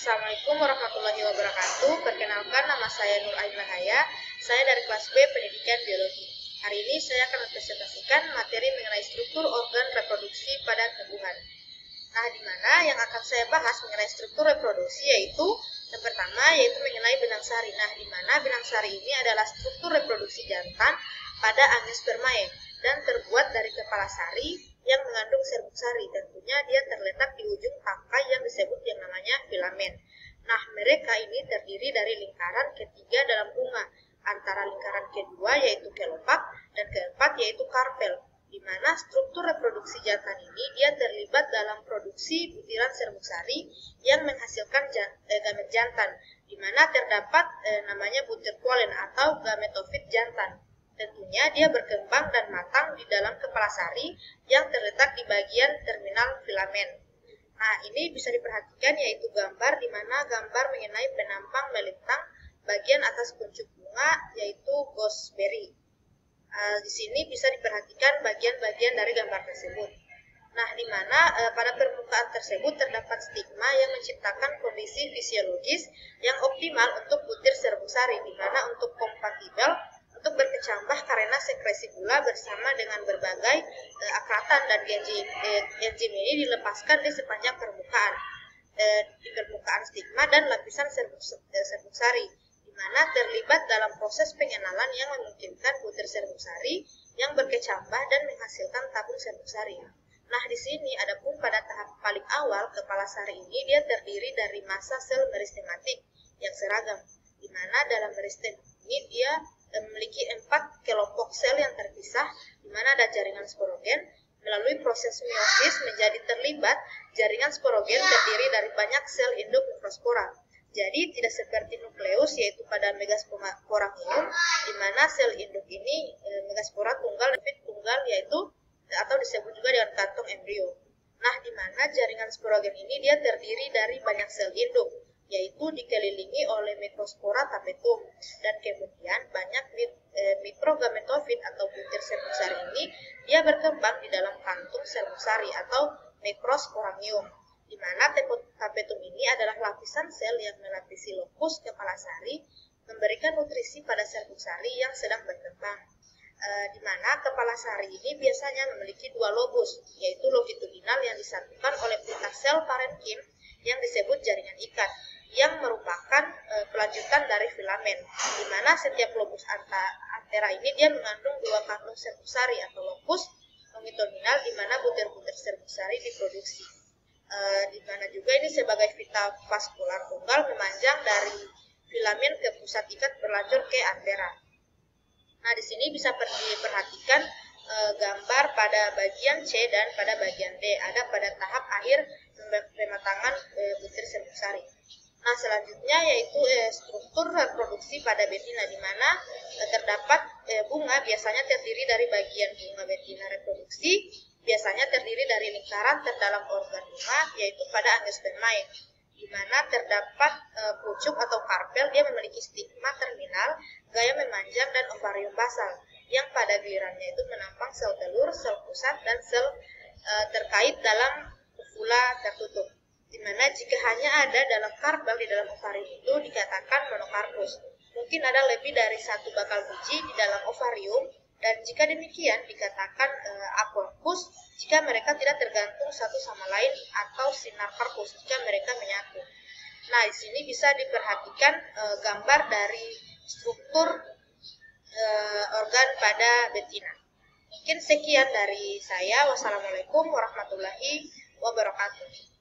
Assalamualaikum warahmatullahi wabarakatuh. Perkenalkan, nama saya Nur Aimanaya. Saya dari kelas B Pendidikan Biologi. Hari ini saya akan mempresentasikan materi mengenai struktur organ reproduksi pada tumbuhan. Nah, di mana yang akan saya bahas mengenai struktur reproduksi yaitu yang pertama yaitu mengenai benang sari. Nah, di mana benang sari ini adalah struktur reproduksi jantan pada angiospermae dan terbuat dari kepala sari yang mengandung serbuk sari. Tentunya dia terletak di ujung tangkai yang disebut yang namanya filamen. Nah, mereka ini terdiri dari lingkaran ketiga dalam bunga, antara lingkaran kedua yaitu kelopak dan keempat yaitu karpel, di mana struktur reproduksi jantan ini dia terlibat dalam produksi butiran serbuk sari yang menghasilkan gamet jantan, di mana terdapat namanya butir polen atau gametofit jantan. Tentunya dia berkembang dan matang di dalam kepala sari yang terletak di bagian terminal filamen. Nah, ini bisa diperhatikan yaitu gambar di mana gambar mengenai penampang melintang bagian atas kuncup bunga yaitu gooseberry. Di sini bisa diperhatikan bagian-bagian dari gambar tersebut. Nah, di mana pada permukaan tersebut terdapat stigma yang menciptakan kondisi fisiologis yang optimal untuk butir serbuk sari, di mana untuk kompatibel untuk berkecambah karena sekresi gula bersama dengan berbagai akratan dan enzim ini dilepaskan di sepanjang permukaan stigma dan lapisan serbuk sari, di mana terlibat dalam proses pengenalan yang memungkinkan butir serbuk sari yang berkecambah dan menghasilkan tabung serbuk sari. Nah, di sini adapun pada tahap paling awal kepala sari ini dia terdiri dari massa sel meristematik yang seragam, di mana dalam meristem ini dia memiliki 4 kelompok sel yang terpisah, di mana ada jaringan sporogen. Melalui proses meiosis menjadi terlibat, jaringan sporogen terdiri dari banyak sel induk mikrospora. Jadi tidak seperti nukleus yaitu pada megaspora minum, di mana sel induk ini megaspora tunggal dan tunggal yaitu atau disebut juga dengan kantong embrio. Nah, di mana jaringan sporogen ini dia terdiri dari banyak sel induk, yaitu dikelilingi oleh mikrospora tapetum, dan kemudian banyak mikrogametofit atau butir serbuk sari ini dia berkembang di dalam kantung serbuk sari atau mikrosporangium, di mana tapetum ini adalah lapisan sel yang melapisi lokus kepala sari, memberikan nutrisi pada serbuk sari yang sedang berkembang. Di mana kepala sari ini biasanya memiliki 2 lobus, yaitu longitudinal yang disatukan oleh pita sel parenkim yang disebut jaringan ikat, yang merupakan kelanjutan dari filamen, di mana setiap lobus antera ini dia mengandung 2 kantung serbuk sari atau lokus longitudinal, di mana butir-butir serbuk sari diproduksi. Di mana juga ini sebagai pita vaskular tunggal memanjang dari filamen ke pusat ikat berlanjut ke antera. Nah, di sini bisa diperhatikan gambar pada bagian C dan pada bagian D, ada pada tahap akhir pematangan butir serbuk sari. Nah, selanjutnya yaitu struktur reproduksi pada betina, di mana terdapat bunga biasanya terdiri dari bagian bunga betina reproduksi, biasanya terdiri dari lingkaran terdalam organ bunga yaitu pada angiospermae, di mana terdapat pucuk atau karpel, dia memiliki stigma terminal, gaya memanjang dan ovarium basal, yang pada gilirannya itu menampang sel telur, sel pusat, dan sel terkait dalam uvula tertutup. Di mana jika hanya ada dalam karpel di dalam ovarium itu dikatakan monokarpus. Mungkin ada lebih dari 1 bakal biji di dalam ovarium, dan jika demikian dikatakan aporkus jika mereka tidak tergantung satu sama lain, atau sinarkarpus jika mereka menyatu. Nah, di sini bisa diperhatikan gambar dari struktur organ pada betina. Mungkin sekian dari saya. Wassalamualaikum warahmatullahi wabarakatuh.